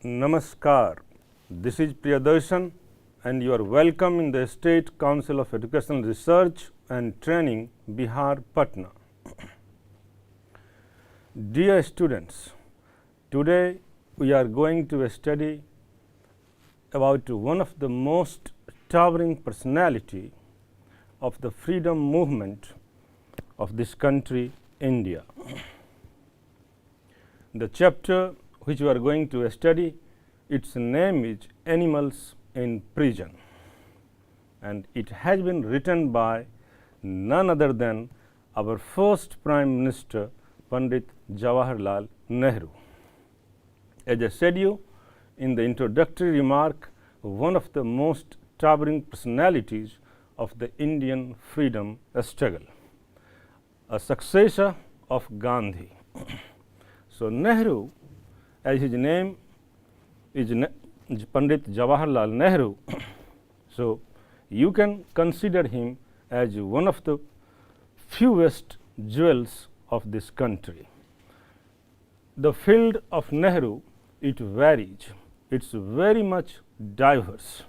Namaskar, this is Priyadarshan and you are welcome in the State Council of Educational Research and Training, Bihar, Patna. Dear students, today we are going to study about one of the most towering personality of the freedom movement of this country, India. The chapter which we are going to study, its name is Animals in Prison, and it has been written by none other than our first Prime Minister, Pandit Jawaharlal Nehru. As I said you in the introductory remark, one of the most towering personalities of the Indian freedom struggle, a successor of Gandhi. So Nehru, as his name is Pandit Jawaharlal Nehru, so you can consider him as one of the fewest jewels of this country. The field of Nehru, it varies, it's very much diverse.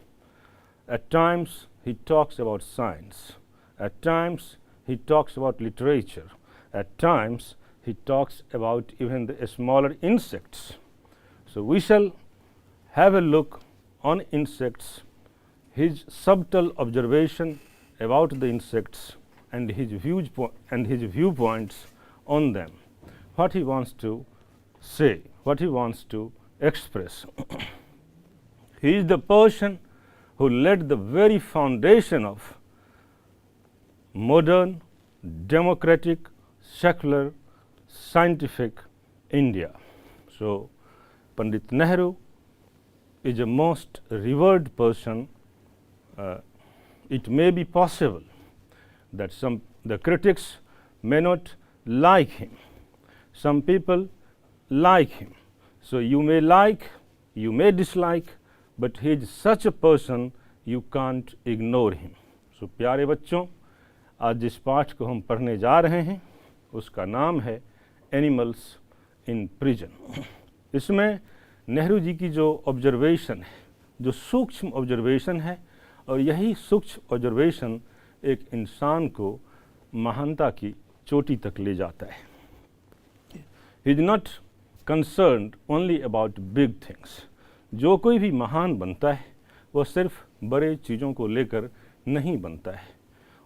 At times he talks about science, at times he talks about literature, at times he talks about even the smaller insects. So we shall have a look on insects, his subtle observation about the insects and his viewpoints on them, what he wants to say, what he wants to express. He is the person who laid the very foundation of modern, democratic, secular, scientific India. So Pandit Nehru is a most revered person. It may be possible that the critics may not like him. Some people like him. So you may like, you may dislike, but he is such a person you can't ignore him. So प्यारे बच्चों, आज जिस पाठ को हम पढ़ने जा रहे हैं उसका नाम है एनिमल्स इन प्रिजन। इसमें नेहरू जी की जो ऑब्जर्वेशन है, जो सूक्ष्म ऑब्जर्वेशन है, और यही सूक्ष्म ऑब्जर्वेशन एक इंसान को महानता की चोटी तक ले जाता है। He is not concerned only about big things. जो कोई भी महान बनता है वह सिर्फ बड़े चीज़ों को लेकर नहीं बनता है।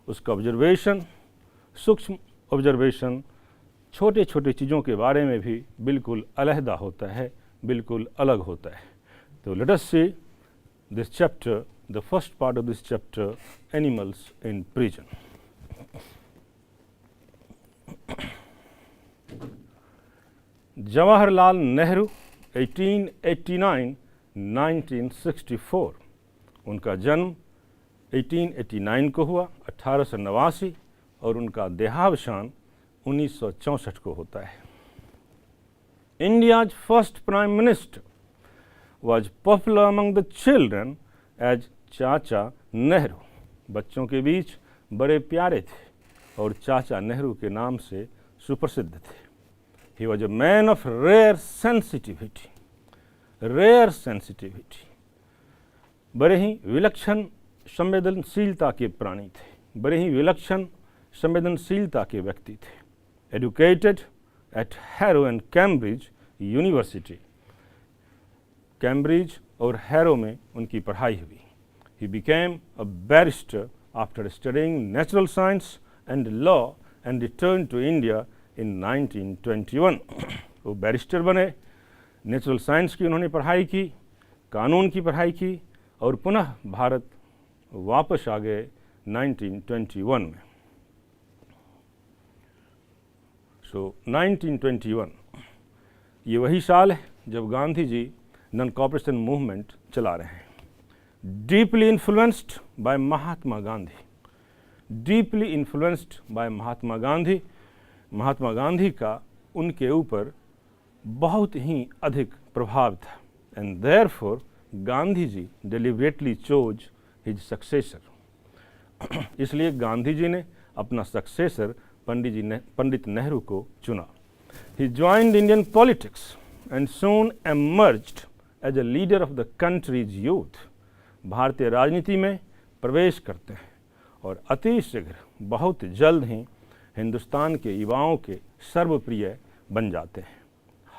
उसका ऑब्जर्वेशन, सूक्ष्म ऑब्जर्वेशन, छोटे छोटे चीज़ों के बारे में भी बिल्कुल अलहदा होता है, बिल्कुल अलग होता है। तो late us see this chapter, the first part of this chapter, animals in prison. Jawaharlal Nehru 1889-1964, उनका जन्म 1889 को हुआ, 1889, और उनका देहावसान 1964 को होता है। India's first Prime Minister was popular among the children as चाचा नेहरू। बच्चों के बीच बड़े प्यारे थे और चाचा नेहरू के नाम से सुप्रसिद्ध थे। He was a man of rare sensitivity, बड़े ही विलक्षण संवेदनशीलता के प्राणी थे, बड़े ही विलक्षण संवेदनशीलता के व्यक्ति थे। Educated at Harrow and Cambridge University, Cambridge और हैरो में उनकी पढ़ाई हुई। He became a barrister after studying natural science and law and returned to India in 1921. वो बैरिस्टर बने, नेचुरल साइंस की उन्होंने पढ़ाई की, कानून की पढ़ाई की, और पुनः भारत वापस आ गए 1921 में। सो 1921 ये वही साल है जब Gandhi ji non cooperation movement चला रहे हैं। Deeply influenced by Mahatma Gandhi, deeply influenced by Mahatma Gandhi, Mahatma Gandhi का उनके ऊपर बहुत ही अधिक प्रभाव था। And therefore Gandhi ji deliberately chose his successor. इसलिए गांधी जी ने अपना सक्सेसर पंडित नेहरू को चुना। He joined Indian politics and soon emerged as a leader of the country's youth भारतीय राजनीति में प्रवेश करते हैं और अति शीघ्र बहुत जल्द ही हिंदुस्तान के युवाओं के सर्वप्रिय बन जाते हैं।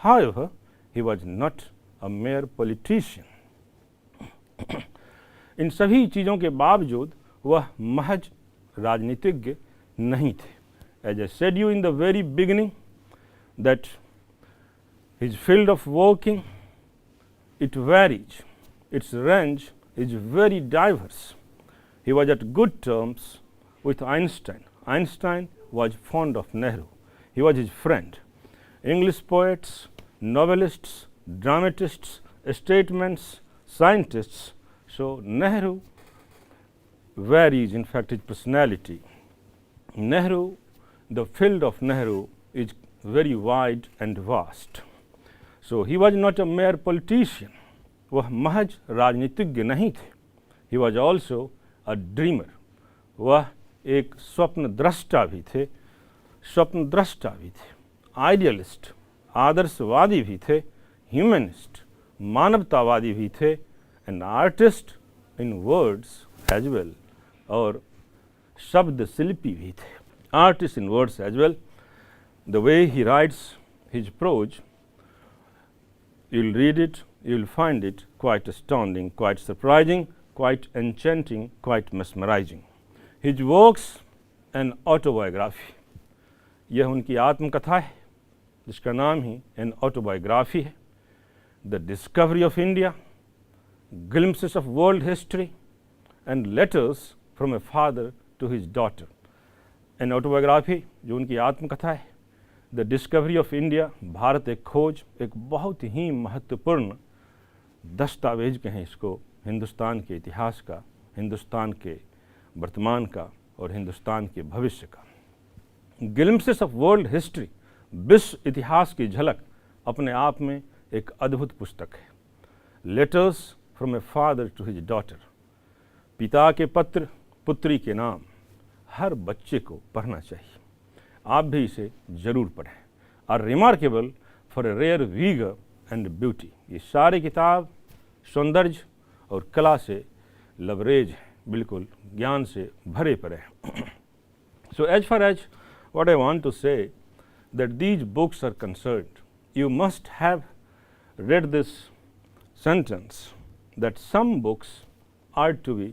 However, he was not a mere politician. इन सभी चीज़ों के बावजूद वह महज राजनीतिज्ञ नहीं थे। As I said you in the very beginning that his field of working, it varies, its range is very diverse. He was at good terms with Einstein. Einstein was fond of Nehru. He was his friend. English poets, novelists, dramatists, statesmen, scientists. So Nehru varies, in fact, his personality. Nehru, the field of Nehru is very wide and vast. So he was not a mere politician. वह महज राजनीतिज्ञ नहीं थे. He was also a dreamer. वह एक स्वप्न दृष्टा भी थे, स्वप्न दृष्टा भी थे, आइडियलिस्ट, आदर्शवादी भी थे, ह्यूमनिस्ट, मानवतावादी भी थे, and artist in words as well, और शब्द शिल्पी भी थे. Artist in words as well. The way he writes his prose, you'll read it, you'll find it quite astounding, quite surprising, quite enchanting, quite mesmerizing. His works an autobiography. यह उनकी आत्मकथा है जिसका नाम ही an autobiography है. The discovery of India, glimpses of world history, and letters from a father to his daughter. An autobiography जो उनकी आत्मकथा है. The discovery of India, Bharat एक खोज, एक बहुत ही महत्वपूर्ण दस्तावेज कहें इसको हिंदुस्तान के इतिहास का, हिंदुस्तान के वर्तमान का और हिंदुस्तान के भविष्य का. ग्लिम्प्सेस ऑफ वर्ल्ड हिस्ट्री, विश्व इतिहास की झलक अपने आप में एक अद्भुत पुस्तक है. Letters from a father to his daughter, पिता के पत्र पुत्री के नाम, हर बच्चे को पढ़ना चाहिए. आप भी इसे जरूर पढ़ें. Are remarkable for a rare vigour and beauty. ये सारी किताब सौंदर्य और कला से लबरेज है, बिल्कुल ज्ञान से भरे पड़े हैं. So as far as what I want to say that these books are concerned, you must have read this sentence that some books are to be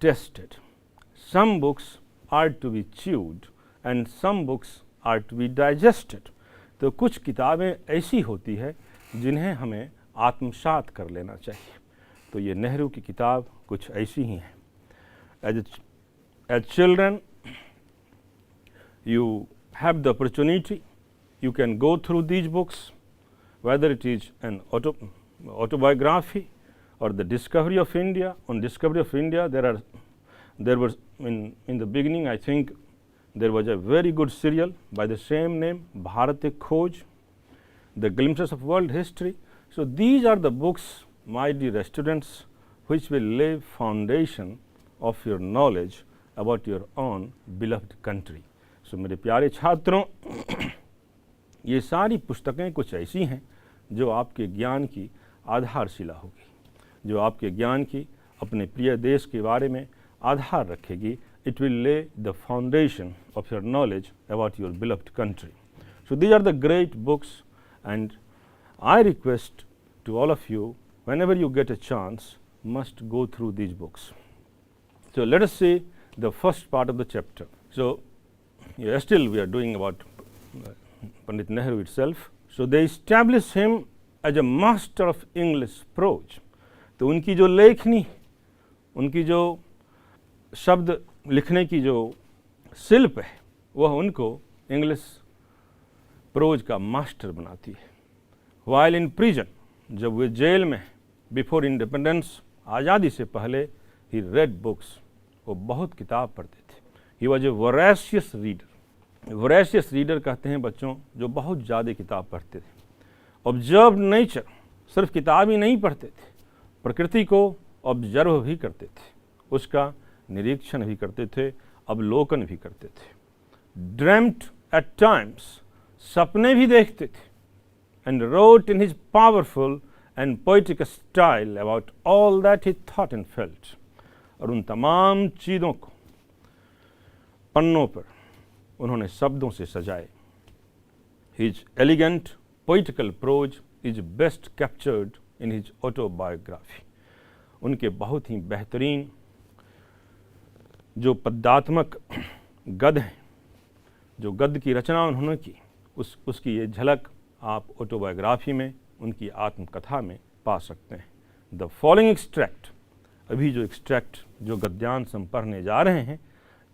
tested, some books are to be chewed, and some books are to be digested. तो कुछ किताबें ऐसी होती है जिन्हें हमें आत्मसात कर लेना चाहिए. तो ये नेहरू की किताब कुछ ऐसी ही है. As children, you have the opportunity, you can go through these books, whether it is an autobiography or the discovery of India. On discovery of India, there was in the beginning, I think there was a very good serial by the same name, Bharat Ek Khoj, the glimpses of world history. So these are the books, my dear students, which will lay foundation of your knowledge about your own beloved country. So मेरे प्यारे छात्रों, ये सारी पुस्तकें कुछ ऐसी हैं जो आपके ज्ञान की आधारशिला होगी, जो आपके ज्ञान की अपने प्रिय देश के बारे में आधार रखेगी. It will lay the foundation of your knowledge about your beloved country. So these are the great books, and I request to all of you, whenever you get a chance, must go through these books. So let us see the first part of the chapter. So still we are doing about Pandit Nehru itself. So they establish him as a master of English prose. तो उनकी जो लेखनी, उनकी जो शब्द लिखने की जो शिल्प है, वह उनको इंग्लिश प्रोज का मास्टर बनाती है. वाइल इन प्रिजन, जब वे जेल में, बिफोर इंडिपेंडेंस, आज़ादी से पहले, ही रेड बुक्स, वो बहुत किताब पढ़ते थे. He was a voracious reader. Voracious reader कहते हैं बच्चों जो बहुत ज़्यादा किताब पढ़ते थे. ऑब्जर्व नेचर, सिर्फ किताब ही नहीं पढ़ते थे, प्रकृति को ऑब्जर्व भी करते थे, उसका निरीक्षण भी करते थे, अवलोकन भी करते थे. ड्रीम्ड एट टाइम्स, सपने भी देखते थे. And wrote in his powerful and poetic style about all that he thought and felt. और उन तमाम चीज़ों को पन्नों पर उन्होंने शब्दों से सजाए. His elegant poetical prose is best captured in his autobiography. उनके बहुत ही बेहतरीन जो पद्यात्मक गद्य हैं, जो गद्य की रचना उन्होंने की, उसकी ये झलक आप ऑटोबायोग्राफी में, उनकी आत्मकथा में पा सकते हैं. द फॉलोइंग एक्सट्रैक्ट, अभी जो एक्सट्रैक्ट जो गद्यांश हम पढ़ने जा रहे हैं,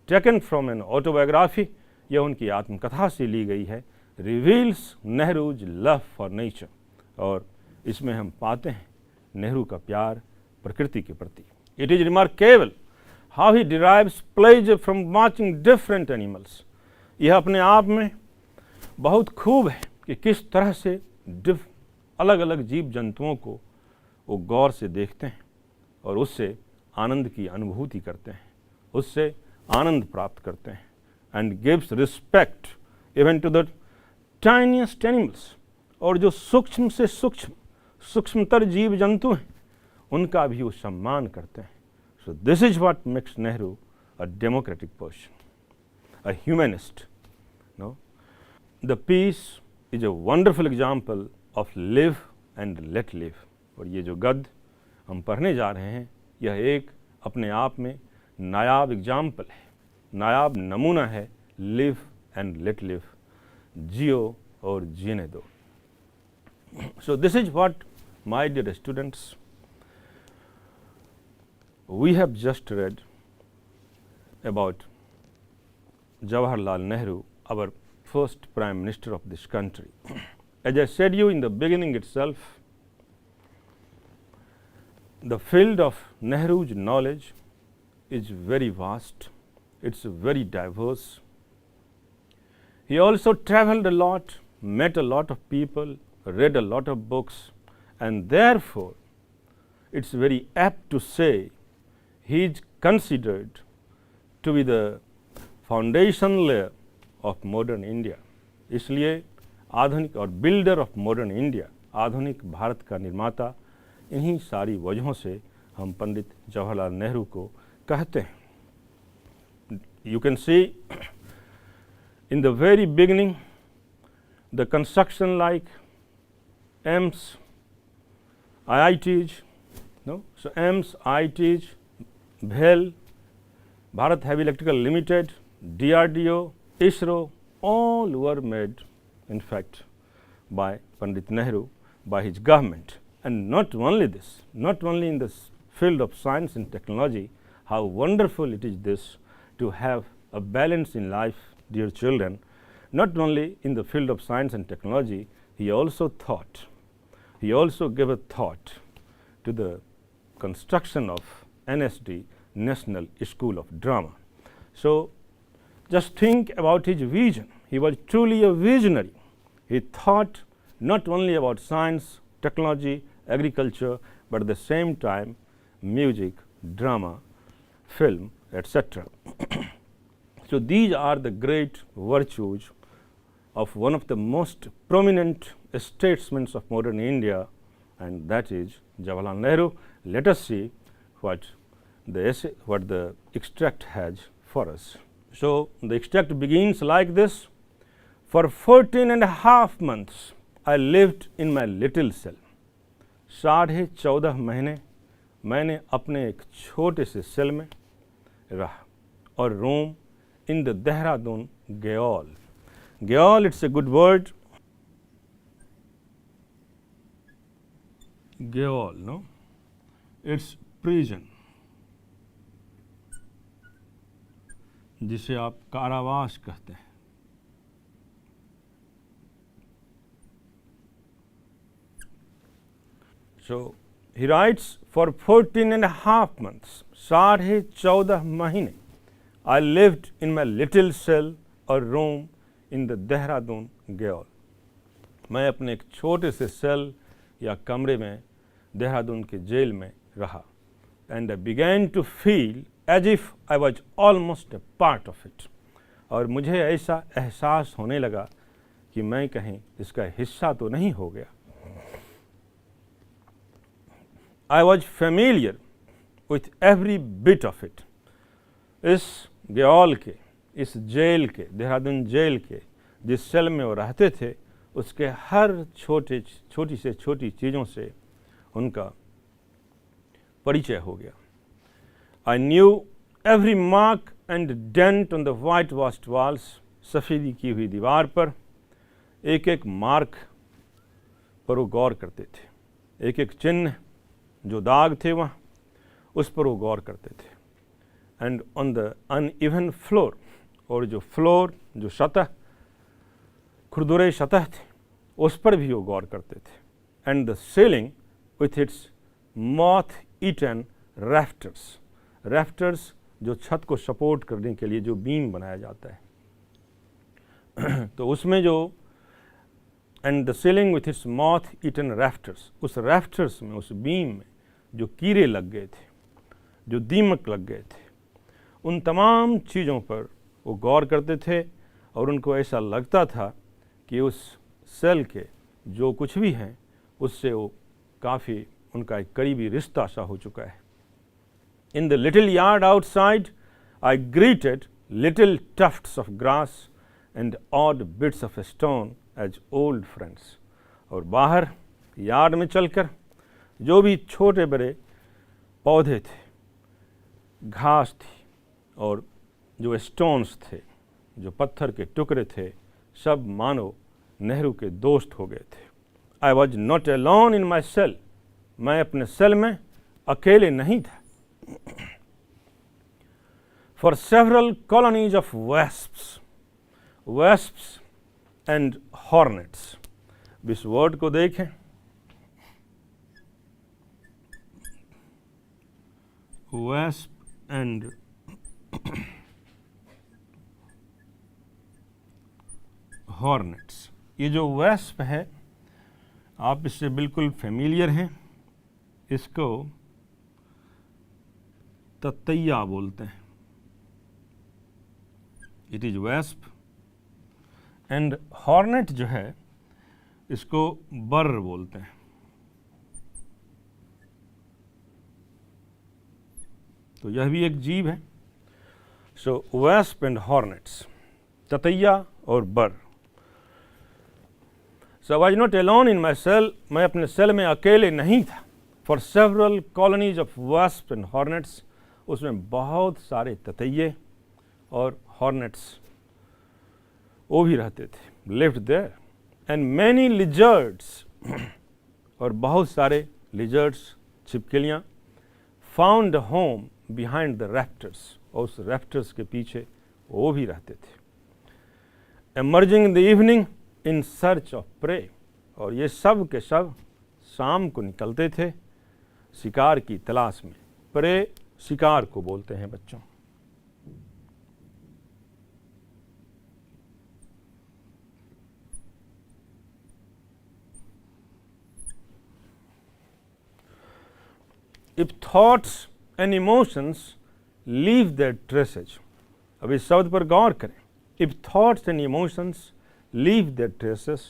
टेकन फ्रॉम एन ऑटोबायोग्राफी, यह उनकी आत्मकथा से ली गई है, reveals Nehru's love for nature. और इसमें हम पाते हैं नेहरू का प्यार प्रकृति के प्रति. It is remarkable how he derives pleasure from watching different animals. यह अपने आप में बहुत खूब है कि किस तरह से अलग अलग जीव जंतुओं को वो गौर से देखते हैं और उससे आनंद की अनुभूति करते हैं, उससे आनंद प्राप्त करते हैं. And gives respect even to the tiniest animals. और जो सूक्ष्म से सूक्ष्मतर जीव जंतु हैं उनका भी वो सम्मान करते हैं. So this is what makes Nehru a democratic person, a humanist. No, the piece is a wonderful example of live and let live. और ये जो गद्य हम पढ़ने जा रहे हैं, यह एक अपने आप में नायाब एग्जाम्पल है, नायाब नमूना है. लिव एंड लेट लिव, जियो और जीने दो. So this is what, my dear students, we have just read about Jawaharlal Nehru, our first Prime Minister of this country. As I said you in the beginning itself, the field of Nehru's knowledge is very vast, it's very diverse. He also traveled a lot, met a lot of people, read a lot of books, and therefore it's very apt to say he is considered to be the foundation layer of modern India. इसलिए आधुनिक और builder of modern India, आधुनिक भारत का निर्माता, इन्हीं सारी वजहों से हम पंडित जवाहरलाल नेहरू को कहते हैं. You can see in the very beginning the construction like AIIMS, IITs, no? So AIIMS, IITs, BHEL, Bharat Heavy Electrical Limited, DRDO, ISRO, all were made in fact by Pandit Nehru, by his government. And not only this, not only in the field of science and technology, how wonderful it is this to have a balance in life, dear children. Not only in the field of science and technology, he also gave a thought to the construction of NSD, National School of Drama. So just think about his vision. He was truly a visionary. He thought not only about science, technology, agriculture, but at the same time music, drama, film, etc. So these are the great virtues of one of the most prominent statesmen of modern India, and that is Jawaharlal Nehru. Let us see what the extract has for us. So the extract begins like this: for 14.5 months I lived in my little cell. 14.5 महीने मैंने अपने एक छोटे से cell में रहा. और room in the Dehradun gaol. Gaol, it's a good word. Gaol, no, it's prison, जिसे आप कारावास कहते हैं. So he writes, for 14.5 months, 14.5 महीने, I lived in my little cell or room in the Dehradun Gaol. मैं अपने एक छोटे से सेल या कमरे में देहरादून के जेल में रहा. And I began to feel as if I was almost a part of it. और मुझे ऐसा एहसास होने लगा कि मैं कहीं इसका हिस्सा तो नहीं हो गया. I was familiar with every bit of it. इस ग्याल के, इस जेल के, देहरादून जेल के जिस सेल में वो रहते थे, उसके हर छोटी से छोटी चीज़ों से उनका परिचय हो गया. I knew every mark and dent on the whitewashed walls. सफ़ेदी की हुई दीवार पर एक एक मार्क पर वो गौर करते थे, एक एक चिन्ह जो दाग थे वहाँ उस पर वो गौर करते थे. And on the uneven floor, और जो फ्लोर, जो सतह, खुरदुरे सतह थे, उस पर भी वो गौर करते थे. And the ceiling with its moth eaten rafters, rafters जो छत को सपोर्ट करने के लिए जो बीम बनाया जाता है, तो उसमें जो and the ceiling with its moth eaten rafters, उस रैफ्टर्स में, उस बीम में जो कीड़े लग गए थे, जो दीमक लग गए थे, उन तमाम चीज़ों पर वो गौर करते थे. और उनको ऐसा लगता था कि उस सेल के जो कुछ भी हैं उससे वो काफ़ी उनका एक करीबी रिश्ता सा हो चुका है. In the little yard outside, I greeted little tufts of grass and odd bits of stone as old friends. और बाहर यार्ड में चलकर जो भी छोटे बड़े पौधे थे, घास थी और जो स्टोन्स थे, जो पत्थर के टुकड़े थे, सब मानो नेहरू के दोस्त हो गए थे. I was not alone in my cell. मैं अपने सेल में अकेले नहीं था. For several colonies of wasps and hornets. इस वर्ड को देखें, wasp and hornets. ये जो wasp है, आप इससे बिल्कुल फेमिलियर हैं. इसको ततैया बोलते हैं. It is wasp. And hornet जो है इसको बर बोलते हैं. तो यह भी एक जीव है. सो वेस्प एंड हॉर्नेट्स, ततैया और बर. So I was not alone in my cell. मैं अपने सेल में अकेले नहीं था. For several colonies of wasp and hornets, उसमें बहुत सारे ततैये और हॉर्नेट्स वो भी रहते थे, lived there. And many lizards, और बहुत सारे लिजर्ड्स, छिपकलियाँ, found home behind the rafters, और उस रैप्टर्स के पीछे वो भी रहते थे. Emerging in the evening in search of prey, और ये सब के सब शाम को निकलते थे शिकार की तलाश में. प्रे शिकार को बोलते हैं बच्चों. If thoughts and emotions leave their traces, अब इस शब्द पर गौर करें. If thoughts and emotions leave their traces,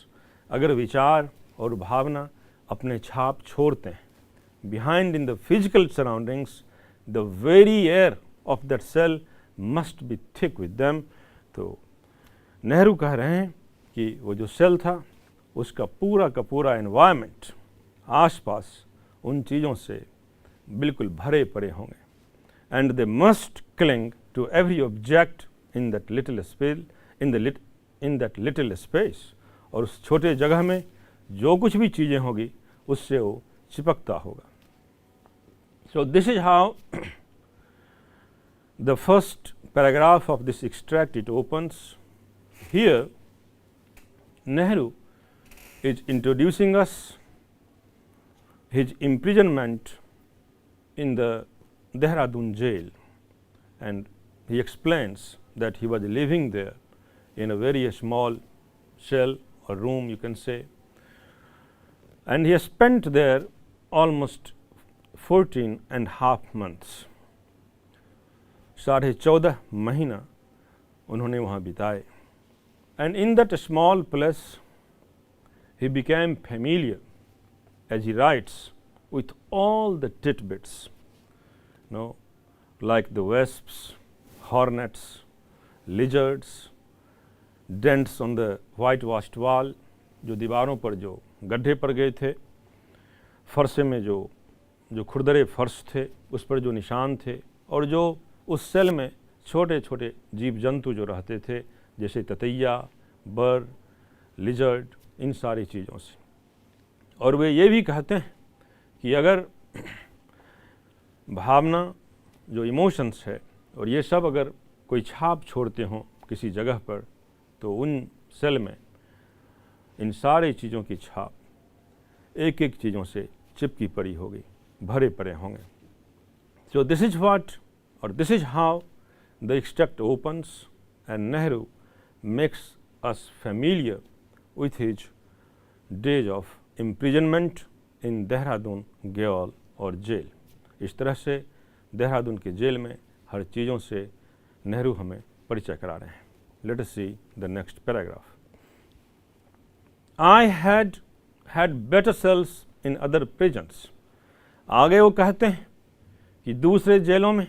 अगर विचार और भावना अपने छाप छोड़ते हैं, behind in the physical surroundings, the very air of that cell must be thick with them. तो नेहरू कह रहे हैं कि वो जो सेल था उसका पूरा का पूरा एनवायरनमेंट, आसपास उन चीज़ों से बिल्कुल भरे पड़े होंगे. And they must cling to every object in that little space, in that little space, और उस छोटे जगह में जो कुछ भी चीज़ें होगी उससे वो चिपकता होगा. सो this is how the first paragraph of this extract it opens. Here Nehru is introducing us his imprisonment in the Dehradun jail, and he explains that he was living there in a very small cell or room, you can say, and he spent there almost 14.5 months. 14.5 महीना उन्होंने वहाँ बिताए. And in that small place he became familiar, as he writes, with all the tidbits, like the wasps, hornets, lizards, dents on the whitewashed wall, जो दीवारों पर जो गड्ढे पड़ गए थे, फर्श में जो खुरदरे फर्श थे उस पर जो निशान थे, और जो उस सेल में छोटे छोटे जीव जंतु जो रहते थे जैसे ततैया, बर, लिजर्ड, इन सारी चीज़ों से। और वे ये भी कहते हैं कि अगर भावना जो इमोशंस है और ये सब अगर कोई छाप छोड़ते हों किसी जगह पर, तो उन सेल में इन सारी चीज़ों की छाप एक एक चीज़ों से चिपकी पड़ी होगी, भरे पड़े होंगे। सो दिस इज व्हाट और this is how the extract opens and Nehru makes us familiar with his days of imprisonment in Dehradun gaol और जेल। इस तरह से देहरादून के जेल में हर चीज़ों से नेहरू हमें परिचय करा रहे हैं। Let us see the next paragraph. I had better cells in other prisons. आगे वो कहते हैं कि दूसरे जेलों में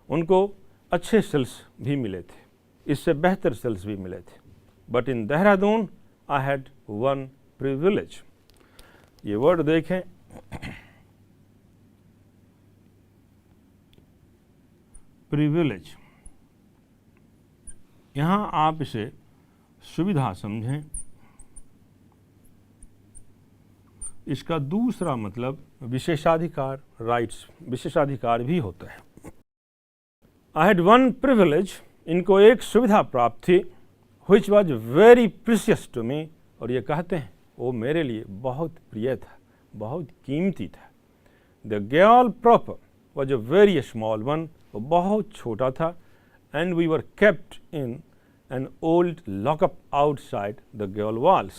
उनको अच्छे सेल्स भी मिले थे, इससे बेहतर सेल्स भी मिले थे, but in Dehradun I had one privilege। ये वर्ड देखें, प्रिविलेज। यहाँ आप इसे सुविधा समझें, इसका दूसरा मतलब विशेषाधिकार, राइट्स, विशेषाधिकार भी होता है। I had one privilege, इनको एक सुविधा प्राप्त थी, which was very precious to me, और ये कहते हैं वो मेरे लिए बहुत प्रिय था, बहुत कीमती था। The gaol proper was a very small one, वो बहुत छोटा था, and we were kept in an old lockup outside the gaol walls।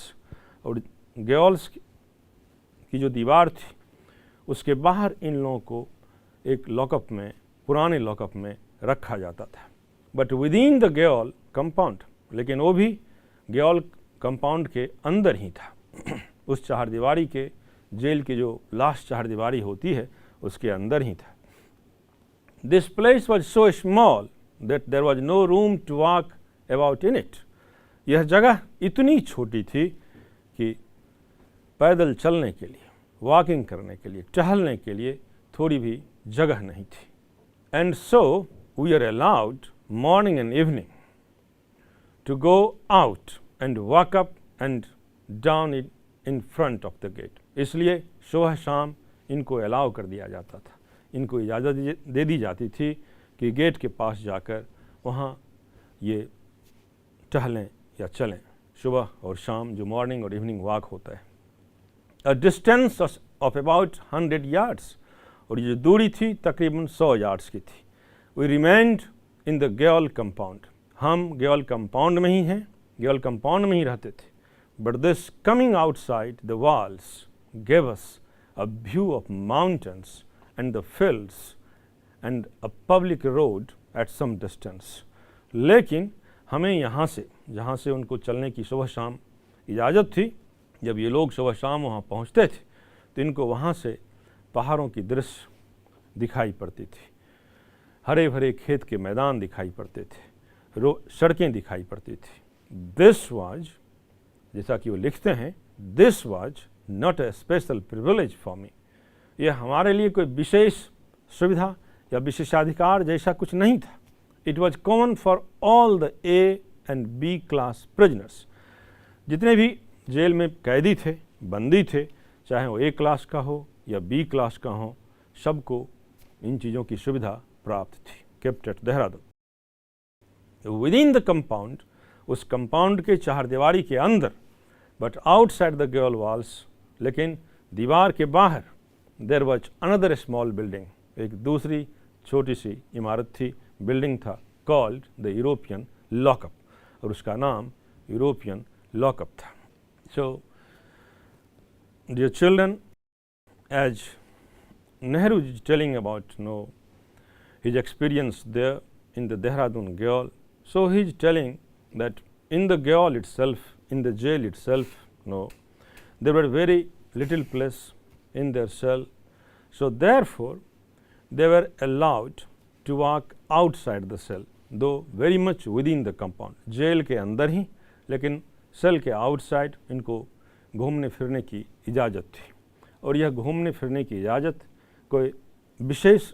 और gaols की जो दीवार थी उसके बाहर इन लोगों को एक लॉकअप में, पुराने लॉकअप में रखा जाता था। But within the gaol compound, लेकिन वो भी गयाल कंपाउंड के अंदर ही था, उस चारदीवारी के, जेल की जो लास्ट चारदीवारी होती है उसके अंदर ही था। This place was so small that there was no room to walk about in it. यह जगह इतनी छोटी थी कि पैदल चलने के लिए, वॉकिंग करने के लिए, टहलने के लिए थोड़ी भी जगह नहीं थी। And so we are allowed morning and evening to go out and walk up and down it in front of the gate। इसलिए सुबह शाम इनको अलाउ कर दिया जाता था, इनको इजाज़त दे दी जाती थी कि गेट के पास जाकर वहाँ ये टहलें या चलें, सुबह और शाम जो मॉर्निंग और इवनिंग वॉक होता है। A distance of about 100 yards, और ये जो दूरी थी तकरीबन 100 yards की थी। We remained in the gaol compound, हम गयाल कंपाउंड में ही हैं, गयाल कंपाउंड में ही रहते थे। But this coming outside the walls gave us a view of mountains and the fields and a public road at some distance. लेकिन हमें यहाँ से, जहाँ से उनको चलने की सुबह शाम इजाज़त थी, जब ये लोग सुबह शाम वहाँ पहुँचते थे तो इनको वहाँ से पहाड़ों की दृश्य दिखाई पड़ती थी, हरे भरे खेत के मैदान दिखाई पड़ते थे, सड़कें दिखाई पड़ती थी। दिस वाज, जैसा कि वो लिखते हैं, this was not a special privilege for me. यह हमारे लिए कोई विशेष सुविधा या विशेषाधिकार जैसा कुछ नहीं था। It was common for all the A and B class prisoners. जितने भी जेल में कैदी थे, बंदी थे, चाहे वो ए क्लास का हो या बी क्लास का हो, सबको इन चीज़ों की सुविधा प्राप्त थी। Kept at Dehradun. Within the compound, उस कंपाउंड के चारदीवारी के अंदर, but outside the gaol walls, लेकिन दीवार के बाहर, there was another small building, एक दूसरी छोटी सी इमारत थी, बिल्डिंग था, कॉल्ड द यूरोपियन लॉकअप, और उसका नाम यूरोपियन लॉकअप था। So dear children, as Nehru is telling about his experience there in the Dehradun Gaol, so he is telling that in the Gaol itself, in the jail itself, there were very little place in their cell. So therefore, they were allowed to walk outside the cell, though very much within the compound. Jail के अंदर ही, लेकिन cell के outside इनको घूमने फिरने की इजाज़त थी। और यह घूमने फिरने की इजाज़त कोई विशेष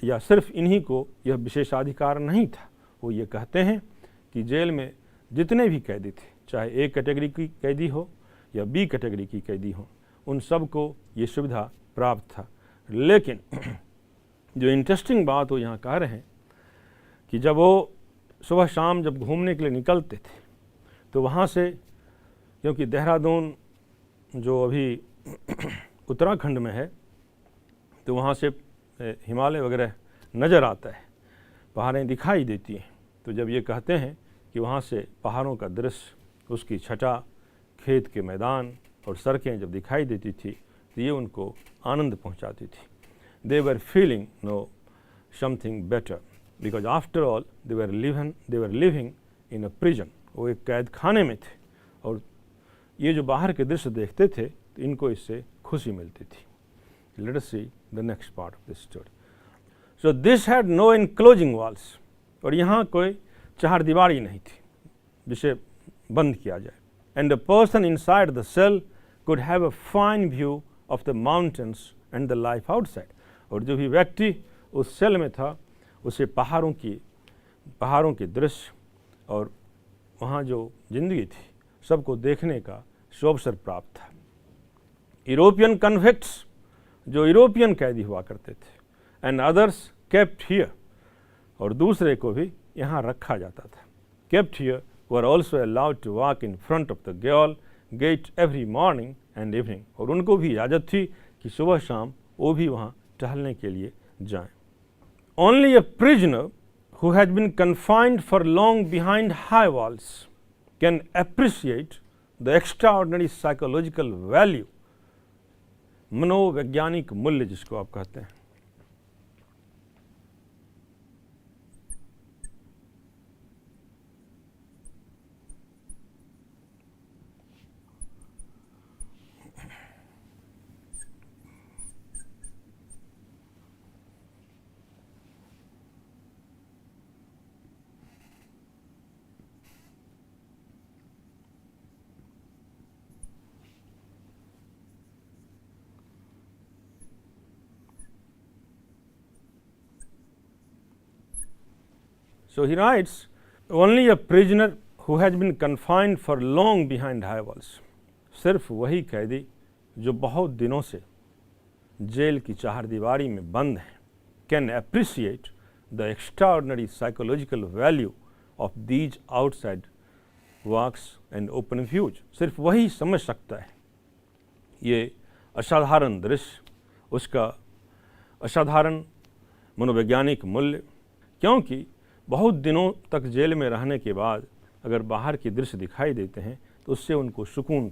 या सिर्फ इन्हीं को यह विशेषाधिकार नहीं था। वो ये कहते हैं कि जेल में जितने भी कैदी थे, चाहे ए कैटेगरी की कैदी हो या बी कैटेगरी की कैदी हो, उन सब को ये सुविधा प्राप्त था। लेकिन जो इंटरेस्टिंग बात वो यहाँ कह रहे हैं कि जब वो सुबह शाम जब घूमने के लिए निकलते थे तो वहाँ से, क्योंकि देहरादून जो अभी उत्तराखंड में है, तो वहाँ से हिमालय वगैरह नज़र आता है, पहाड़ें दिखाई देती हैं। तो जब ये कहते हैं कि वहाँ से पहाड़ों का दृश्य, उसकी छटा, खेत के मैदान और सड़कें जब दिखाई देती थी तो ये उनको आनंद पहुँचाती थी। They were feeling no something better because after all they were living in a prison. वो एक कैद खाने में थे और ये जो बाहर के दृश्य देखते थे तो इनको इससे खुशी मिलती थी। Let us see the next part of this story. So this had no enclosing walls, और यहाँ कोई चार दीवारी नहीं थी जिसे बंद किया जाए। And the person inside the cell could have a fine view of the mountains and the life outside. और जो भी व्यक्ति उस सेल में था उसे पहाड़ों के दृश्य और वहाँ जो जिंदगी थी सबको देखने का सुअवसर प्राप्त था। यूरोपियन कन्विक्ट्स, जो यूरोपियन कैदी हुआ करते थे, एंड अदर्स केप्ट हियर, और दूसरे को भी यहाँ रखा जाता था। Kept here were also allowed to walk in front of the gate every morning and evening, और उनको भी इजाज़त थी कि सुबह शाम वो भी वहाँ टहलने के लिए जाएं। Only a prisoner who has been confined for long behind high walls can appreciate the extraordinary psychological value, मनोवैज्ञानिक मूल्य जिसको आप कहते हैं। So he writes, only a prisoner who has been confined for long behind high walls, सिर्फ वही कैदी जो बहुत दिनों से जेल की चार दीवारी में बंद हैं, can appreciate the extraordinary psychological value of these outside walks and open views. सिर्फ वही समझ सकता है ये असाधारण दृश्य, उसका असाधारण मनोवैज्ञानिक मूल्य, क्योंकि बहुत दिनों तक जेल में रहने के बाद अगर बाहर के दृश्य दिखाई देते हैं तो उससे उनको सुकून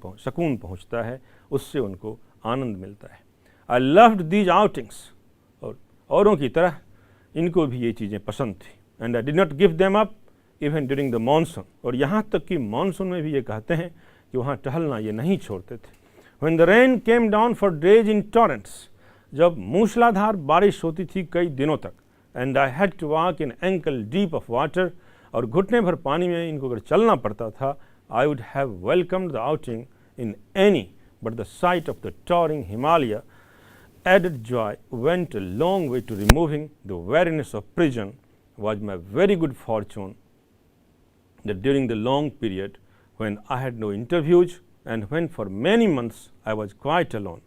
पहुंचता है, उससे उनको आनंद मिलता है। आई लव्ड दीज आउटिंग्स, और औरों की तरह इनको भी ये चीज़ें पसंद थी। And I did not give them up even during the monsoon, और यहाँ तक कि मानसून में भी ये कहते हैं कि वहाँ टहलना ये नहीं छोड़ते थे। When the rain came down for days in torrents, जब मूसलाधार बारिश होती थी कई दिनों तक, and I had to walk in ankle deep of water, और घुटने भर पानी में इनको अगर चलना पड़ता था, I would have welcomed the outing in any but the sight of the towering Himalaya added joy went a long way to removing the weariness of prison. Was my very good fortune that during the long period when I had no interviews and when for many months I was quite alone,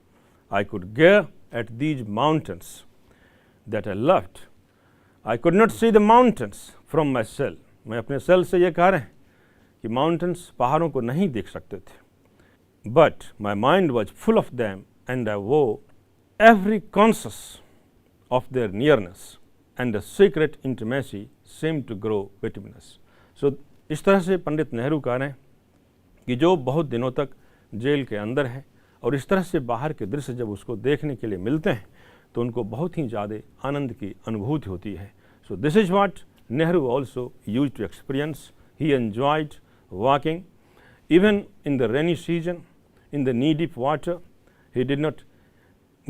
I could gaze at these mountains that I loved. I could not see the mountains from my cell. मैं अपने cell से ये कह रहे हैं कि mountains, पहाड़ों को नहीं देख सकते थे, but my mind was full of them and I wore every conscious of their nearness and the secret intimacy seemed to grow between us. So इस तरह से पंडित नेहरू कह रहे हैं कि जो बहुत दिनों तक जेल के अंदर है और इस तरह से बाहर के दृश्य जब उसको देखने के लिए मिलते हैं तो उनको बहुत ही ज़्यादा आनंद की अनुभूति होती है। So this is what Nehru also used to experience. He enjoyed walking even in the rainy season in the knee-deep water. He did not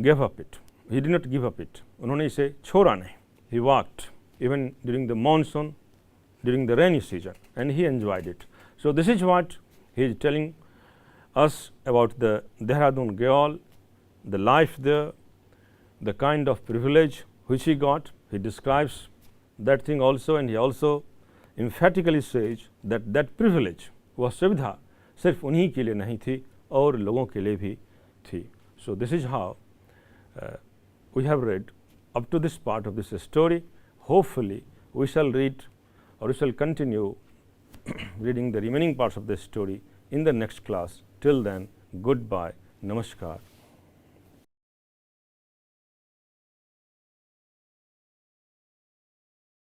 gave up it. He did not give up it. उन्होंने इसे छोड़ा नहीं. He walked even during the monsoon, during the rainy season, and he enjoyed it. So this is what he is telling us about the Dehradun Gaol, the life there, the kind of privilege which he got. He describes that thing also, and he also emphatically says that that privilege, वह सुविधा सिर्फ उन्हीं के लिए नहीं थी और लोगों के लिए भी थी. So this is how we have read up to this part of this story. Hopefully we shall read or we shall continue reading the remaining parts of this story in the next class. Till then, goodbye, namaskar.